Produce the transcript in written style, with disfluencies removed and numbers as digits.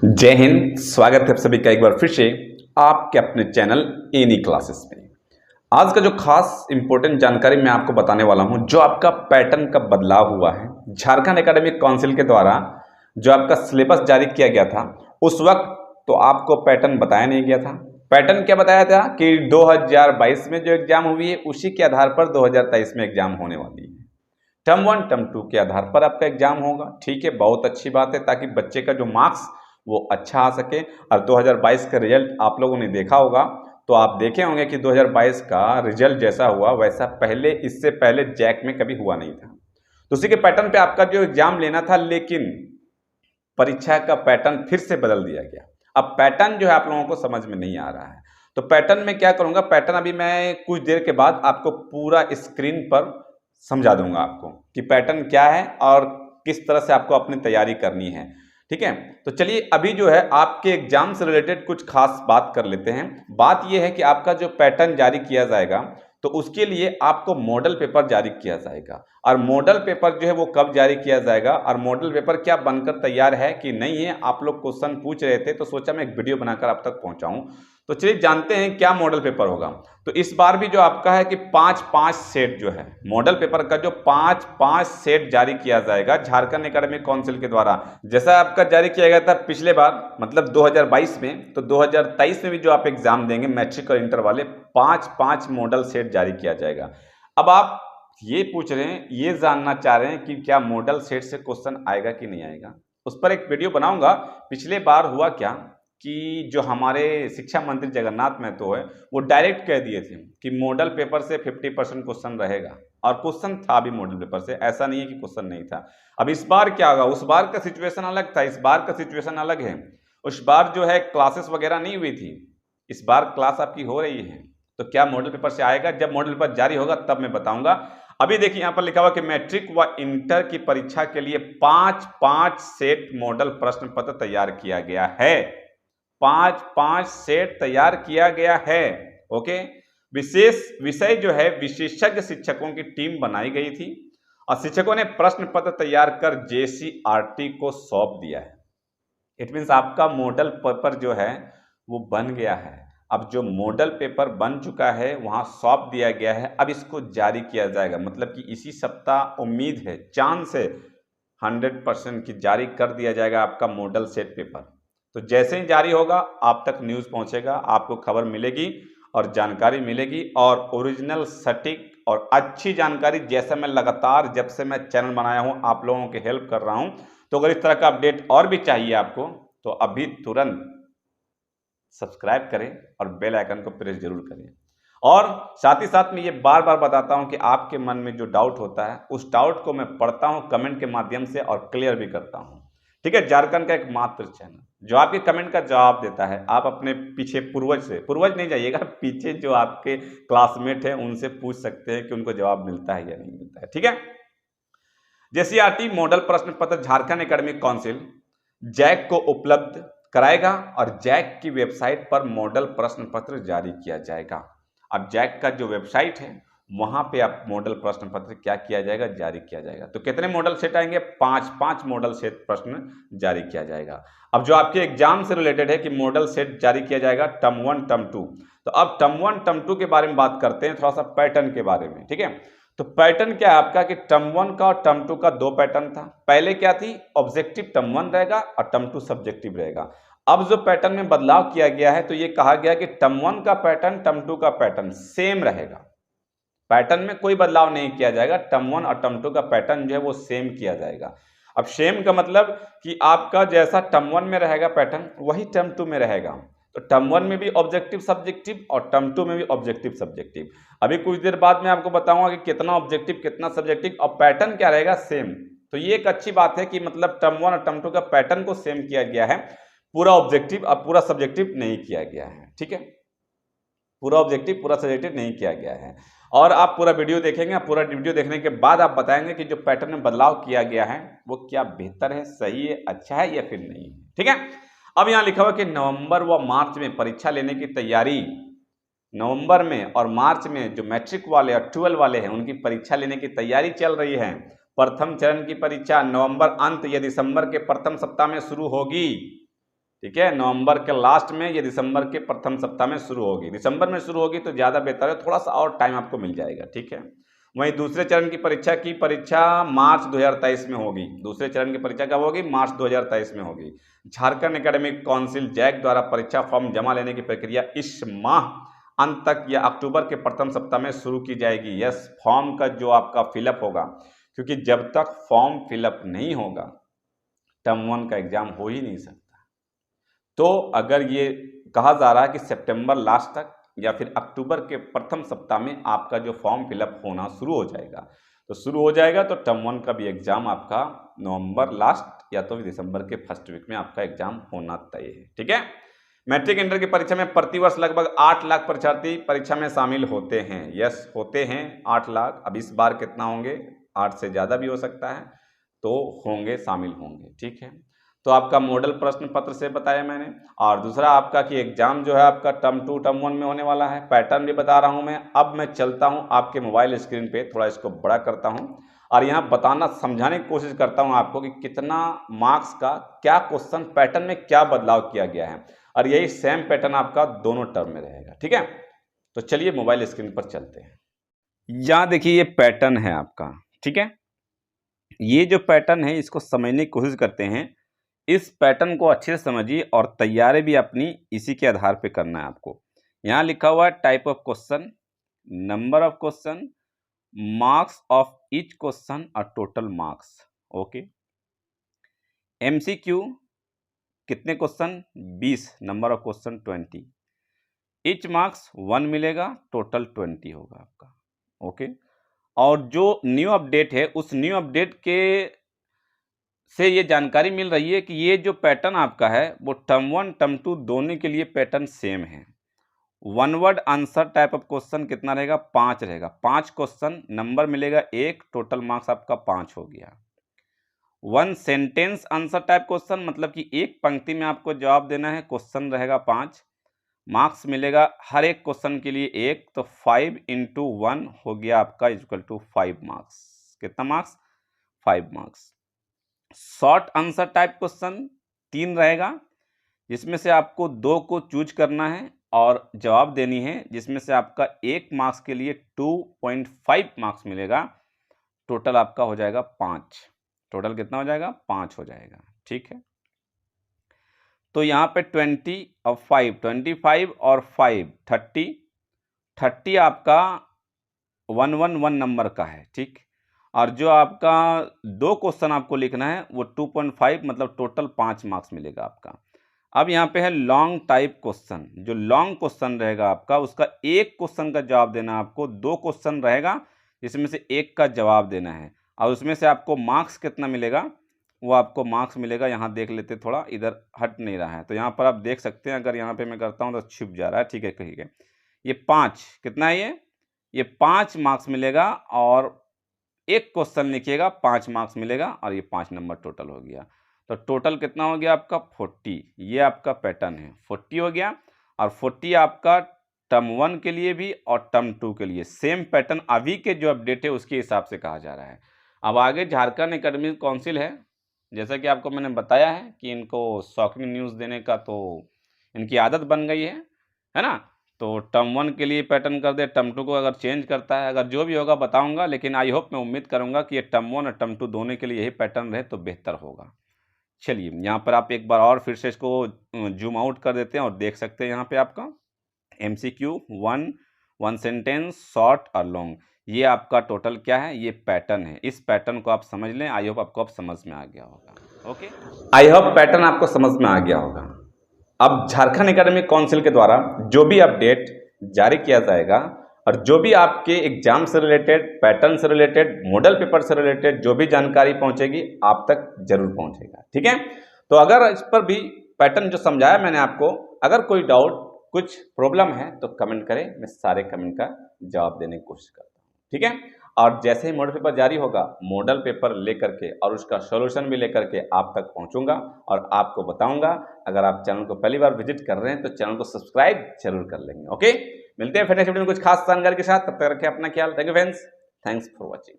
जय हिंद। स्वागत है आप सभी का एक बार फिर से आपके अपने चैनल एनी क्लासेस में। आज का जो खास इंपॉर्टेंट जानकारी मैं आपको बताने वाला हूं, जो आपका पैटर्न का बदलाव हुआ है झारखंड एकेडमिक काउंसिल के द्वारा जो आपका सिलेबस जारी किया गया था, उस वक्त तो आपको पैटर्न बताया नहीं गया था। पैटर्न क्या बताया था कि 2022 में जो एग्जाम हुई है उसी के आधार पर 2023 में एग्जाम होने वाली है। टर्म 1 टर्म 2 के आधार पर आपका एग्जाम होगा। ठीक है, बहुत अच्छी बात है, ताकि बच्चे का जो मार्क्स वो अच्छा आ सके। और 2022 का रिजल्ट आप लोगों ने देखा होगा, तो आप देखे होंगे कि 2022 का रिजल्ट जैसा हुआ वैसा इससे पहले जैक में कभी हुआ नहीं था। तो उसी के पैटर्न पे आपका जो एग्जाम लेना था, लेकिन परीक्षा का पैटर्न फिर से बदल दिया गया। अब पैटर्न जो है आप लोगों को समझ में नहीं आ रहा है, तो पैटर्न में क्या करूंगा, पैटर्न अभी मैं कुछ देर के बाद आपको पूरा स्क्रीन पर समझा दूंगा आपको कि पैटर्न क्या है और किस तरह से आपको अपनी तैयारी करनी है। ठीक है, तो चलिए अभी जो है आपके एग्जाम से रिलेटेड कुछ खास बात कर लेते हैं। बात यह है कि आपका जो पैटर्न जारी किया जाएगा, तो उसके लिए आपको मॉडल पेपर जारी किया जाएगा। और मॉडल पेपर जो है वो कब जारी किया जाएगा और मॉडल पेपर क्या बनकर तैयार है कि नहीं है, आप लोग क्वेश्चन पूछ रहे थे, तो सोचा मैं एक वीडियो बनाकर आप तक पहुंचाऊं। तो चलिए जानते हैं क्या मॉडल पेपर होगा। तो इस बार भी जो आपका है कि 5-5 सेट जो है मॉडल पेपर का, जो 5-5 सेट जारी किया जाएगा झारखंड एकेडमिक काउंसिल के द्वारा। जैसा आपका जारी किया गया था पिछले बार, मतलब 2022 में, तो 2023 में भी जो आप एग्जाम देंगे मैट्रिक और इंटर वाले, 5-5 मॉडल सेट जारी किया जाएगा। अब आप ये पूछ रहे हैं, ये जानना चाह रहे हैं कि क्या मॉडल सेट से क्वेश्चन आएगा कि नहीं आएगा। उस पर एक वीडियो बनाऊंगा। पिछले बार हुआ क्या कि जो हमारे शिक्षा मंत्री जगन्नाथ महतो है, वो डायरेक्ट कह दिए थे कि मॉडल पेपर से 50% क्वेश्चन रहेगा, और क्वेश्चन था भी मॉडल पेपर से, ऐसा नहीं है कि क्वेश्चन नहीं था। अब इस बार क्या होगा, उस बार का सिचुएशन अलग था, इस बार का सिचुएशन अलग है। उस बार जो है क्लासेस वगैरह नहीं हुई थी, इस बार क्लास आपकी हो रही है। तो क्या मॉडल पेपर से आएगा, जब मॉडल पेपर जारी होगा तब मैं बताऊंगा। अभी देखिए यहां पर लिखा हुआ कि मैट्रिक व इंटर की परीक्षा के लिए 5-5 सेट मॉडल प्रश्न पत्र तैयार किया गया है। 5-5 सेट तैयार किया गया है। ओके, विशेष विषय जो है विशेषज्ञ शिक्षकों की टीम बनाई गई थी और शिक्षकों ने प्रश्न पत्र तैयार कर जेसीईआरटी को सौंप दिया है। इट मीन्स आपका मॉडल पेपर जो है वो बन गया है। अब जो मॉडल पेपर बन चुका है वहां सौंप दिया गया है, अब इसको जारी किया जाएगा। मतलब कि इसी सप्ताह उम्मीद है, चांस है 100% की जारी कर दिया जाएगा आपका मॉडल सेट पेपर। तो जैसे ही जारी होगा आप तक न्यूज़ पहुंचेगा, आपको खबर मिलेगी और जानकारी मिलेगी, और ओरिजिनल सटीक और अच्छी जानकारी, जैसा मैं लगातार जब से मैं चैनल बनाया हूं आप लोगों की हेल्प कर रहा हूं। तो अगर इस तरह का अपडेट और भी चाहिए आपको, तो अभी तुरंत सब्सक्राइब करें और बेल आइकन को प्रेस जरूर करें। और साथ ही साथ में ये बार बार बताता हूं कि आपके मन में जो डाउट होता है, उस डाउट को मैं पढ़ता हूं कमेंट के माध्यम से और क्लियर भी करता हूं। ठीक है, झारखंड का एकमात्र चैनल जो आपके कमेंट का जवाब देता है। आप अपने पीछे पूर्वज नहीं जाइएगा, पीछे जो आपके क्लासमेट हैं उनसे पूछ सकते हैं कि उनको जवाब मिलता है या नहीं मिलता है। ठीक है, जेसीईआरटी मॉडल प्रश्न पत्र झारखंड एकेडमिक काउंसिल जैक को उपलब्ध कराएगा और जैक की वेबसाइट पर मॉडल प्रश्न पत्र जारी किया जाएगा। अब जैक का जो वेबसाइट है वहां पे आप मॉडल प्रश्न पत्र क्या किया जाएगा, जारी किया जाएगा। तो कितने मॉडल सेट आएंगे, 5-5 मॉडल सेट प्रश्न जारी किया जाएगा। अब जो आपके एग्जाम से रिलेटेड है कि मॉडल सेट जारी किया जाएगा टर्म 1 टर्म 2। तो अब टर्म 1 टर्म 2 के बारे में बात करते हैं, थोड़ा सा पैटर्न के बारे में। ठीक है, तो पैटर्न क्या है आपका कि टर्म 1 का और टर्म 2 का 2 पैटर्न था। पहले क्या थी, ऑब्जेक्टिव टर्म 1 रहेगा और टर्म 2 सब्जेक्टिव रहेगा। अब जो पैटर्न में बदलाव किया गया है, तो ये कहा गया कि टर्म 1 का पैटर्न टर्म 2 का पैटर्न सेम रहेगा, पैटर्न में कोई बदलाव नहीं किया जाएगा। टर्म 1 और टर्म 2 का पैटर्न जो है वो सेम किया जाएगा। अब सेम का मतलब कि आपका जैसा टर्म 1 में रहेगा पैटर्न, वही टर्म 2 में रहेगा। तो टर्म 1 में भी ऑब्जेक्टिव सब्जेक्टिव और टर्म 2 में भी ऑब्जेक्टिव सब्जेक्टिव। अभी कुछ देर बाद मैं आपको बताऊंगा कि कितना ऑब्जेक्टिव कितना सब्जेक्टिव, और पैटर्न क्या रहेगा, सेम। तो ये एक अच्छी बात है कि मतलब टर्म 1 और टर्म 2 का पैटर्न को सेम किया गया है, पूरा ऑब्जेक्टिव और पूरा सब्जेक्टिव नहीं किया गया है। ठीक है, पूरा ऑब्जेक्टिव पूरा सब्जेक्टिव नहीं किया गया है। और आप पूरा वीडियो देखेंगे, पूरा वीडियो देखने के बाद आप बताएंगे कि जो पैटर्न में बदलाव किया गया है वो क्या बेहतर है, सही है, अच्छा है या फिर नहीं है। ठीक है, अब यहाँ लिखा हुआ कि नवंबर व मार्च में परीक्षा लेने की तैयारी, नवंबर में और मार्च में जो मैट्रिक वाले और 12 वाले हैं उनकी परीक्षा लेने की तैयारी चल रही है। प्रथम चरण की परीक्षा नवंबर अंत या दिसंबर के प्रथम सप्ताह में शुरू होगी। ठीक है, नवंबर के लास्ट में या दिसंबर के प्रथम सप्ताह में शुरू होगी। दिसंबर में शुरू होगी तो ज़्यादा बेहतर है, थोड़ा सा और टाइम आपको मिल जाएगा। ठीक है, वहीं दूसरे चरण की परीक्षा मार्च 2023 में होगी। दूसरे चरण की परीक्षा कब होगी? मार्च 2023 में होगी। झारखंड एकेडमिक काउंसिल जैक द्वारा परीक्षा फॉर्म जमा लेने की प्रक्रिया इस माह अंत तक या अक्टूबर के प्रथम सप्ताह में शुरू की जाएगी। यस, फॉर्म का जो आपका फिलअप होगा, क्योंकि जब तक फॉर्म फिलअप नहीं होगा टर्म 1 का एग्जाम हो ही नहीं सकता। तो अगर ये कहा जा रहा है कि सितंबर लास्ट तक या फिर अक्टूबर के प्रथम सप्ताह में आपका जो फॉर्म फिलअप होना शुरू हो जाएगा, तो शुरू हो जाएगा तो टर्म 1 का भी एग्जाम आपका नवंबर लास्ट या तो दिसंबर के फर्स्ट वीक में आपका एग्जाम होना तय है। ठीक है, मैट्रिक इंटर की परीक्षा में प्रतिवर्ष लगभग 8 लाख परीक्षार्थी परीक्षा में शामिल होते हैं। यस, होते हैं 8 लाख। अब इस बार कितना होंगे? 8 से ज़्यादा भी हो सकता है, तो होंगे, शामिल होंगे। ठीक है, तो आपका मॉडल प्रश्न पत्र से बताया मैंने, और दूसरा आपका कि एग्जाम जो है आपका टर्म 2 टर्म 1 में होने वाला है। पैटर्न भी बता रहा हूं मैं। अब मैं चलता हूं आपके मोबाइल स्क्रीन पे, थोड़ा इसको बड़ा करता हूं और यहाँ बताना समझाने की कोशिश करता हूं आपको कि कितना मार्क्स का क्या क्वेश्चन पैटर्न में क्या बदलाव किया गया है, और यही सेम पैटर्न आपका दोनों टर्म में रहेगा। ठीक है, तो चलिए मोबाइल स्क्रीन पर चलते हैं। यहाँ देखिए ये पैटर्न है आपका। ठीक है, ये जो पैटर्न है इसको समझने की कोशिश करते हैं। इस पैटर्न को अच्छे से समझिए और तैयारी भी अपनी इसी के आधार पे करना है आपको। यहाँ लिखा हुआ है type of question, number of question, marks of each question और टोटल मार्क्स। ओके, एमसीक्यू कितने question? 20, number of question 20, each marks 1 मिलेगा, टोटल 20 होगा आपका। ओके, और जो न्यू अपडेट है उस न्यू अपडेट के से ये जानकारी मिल रही है कि ये जो पैटर्न आपका है वो टर्म 1 टर्म 2 दोनों के लिए पैटर्न सेम है। One word answer type of question कितना रहेगा? 5 रहेगा। 5 क्वेश्चन, नंबर मिलेगा 1, टोटल मार्क्स आपका 5 हो गया। One sentence answer type question मतलब कि एक पंक्ति में आपको जवाब देना है, क्वेश्चन रहेगा 5, मार्क्स मिलेगा हर एक क्वेश्चन के लिए 1, तो 5 × 1 हो गया आपका इक्वल टू 5 मार्क्स। कितना marks? 5 marks. Short answer type question 3 रहेगा, जिसमें से आपको 2 को चूज करना है और जवाब देनी है, जिसमें से आपका 1 मार्क्स के लिए 2.5 मार्क्स मिलेगा। टोटल आपका हो जाएगा 5। टोटल कितना हो जाएगा? 5 हो जाएगा। ठीक है, तो यहाँ पे 20 और 5, 25 और 5 30 आपका 111 नंबर का है। ठीक, और जो आपका 2 क्वेश्चन आपको लिखना है वो 2.5 मतलब टोटल 5 मार्क्स मिलेगा आपका। अब यहाँ पे है लॉन्ग टाइप क्वेश्चन। जो लॉन्ग क्वेश्चन रहेगा आपका उसका एक क्वेश्चन का जवाब देना है आपको, 2 क्वेश्चन रहेगा जिसमें से एक का जवाब देना है, और उसमें से आपको मार्क्स कितना मिलेगा? वो आपको मार्क्स मिलेगा, यहाँ देख लेते, थोड़ा इधर हट नहीं रहा है तो यहाँ पर आप देख सकते हैं। अगर यहाँ पे मैं करता हूँ तो छिप जा रहा है। ठीक है, ठीक है, ये 5 कितना है? ये 5 मार्क्स मिलेगा, और एक क्वेश्चन लिखिएगा 5 मार्क्स मिलेगा, और ये 5 नंबर टोटल हो गया। तो टोटल कितना हो गया आपका? 40। ये आपका पैटर्न है, 40 हो गया, और 40 आपका टर्म 1 के लिए भी और टर्म 2 के लिए सेम पैटर्न अभी के जो अपडेट है उसके हिसाब से कहा जा रहा है। अब आगे झारखंड एकेडमिक काउंसिल है, जैसा कि आपको मैंने बताया है कि इनको शॉकिंग न्यूज़ देने का तो इनकी आदत बन गई है ना। तो टर्म 1 के लिए पैटर्न कर दे, टर्म 2 को अगर चेंज करता है, अगर जो भी होगा बताऊंगा, लेकिन आई होप, मैं उम्मीद करूंगा कि ये टर्म 1 और टर्म 2 दोनों के लिए यही पैटर्न रहे तो बेहतर होगा। चलिए यहाँ पर आप एक बार और फिर से इसको जूम आउट कर देते हैं और देख सकते हैं यहाँ पे आपका MCQ 1 सेंटेंस, शॉर्ट और लॉन्ग, ये आपका टोटल क्या है? ये पैटर्न है। इस पैटर्न को आप समझ लें। आई होप आपको अब समझ में आ गया होगा। ओके, आई होप पैटर्न आपको समझ में आ गया होगा। अब झारखंड एकेडमिक काउंसिल के द्वारा जो भी अपडेट जारी किया जाएगा और जो भी आपके एग्जाम से रिलेटेड, पैटर्न से रिलेटेड, मॉडल पेपर से रिलेटेड जो भी जानकारी पहुंचेगी आप तक जरूर पहुंचेगा। ठीक है, तो अगर इस पर भी पैटर्न जो समझाया मैंने आपको, अगर कोई डाउट, कुछ प्रॉब्लम है तो कमेंट करें, मैं सारे कमेंट का जवाब देने की कोशिश करता हूँ। ठीक है, और जैसे ही मॉडल पेपर जारी होगा, मॉडल पेपर लेकर के और उसका सॉल्यूशन भी लेकर के आप तक पहुंचूंगा और आपको बताऊंगा। अगर आप चैनल को पहली बार विजिट कर रहे हैं तो चैनल को सब्सक्राइब जरूर कर लेंगे। ओके, मिलते हैं फिर नेक्स्ट वीडियो में कुछ खास जानकारी के साथ। तब तक रखें अपना ख्याल। Thank you friends, thanks for watching.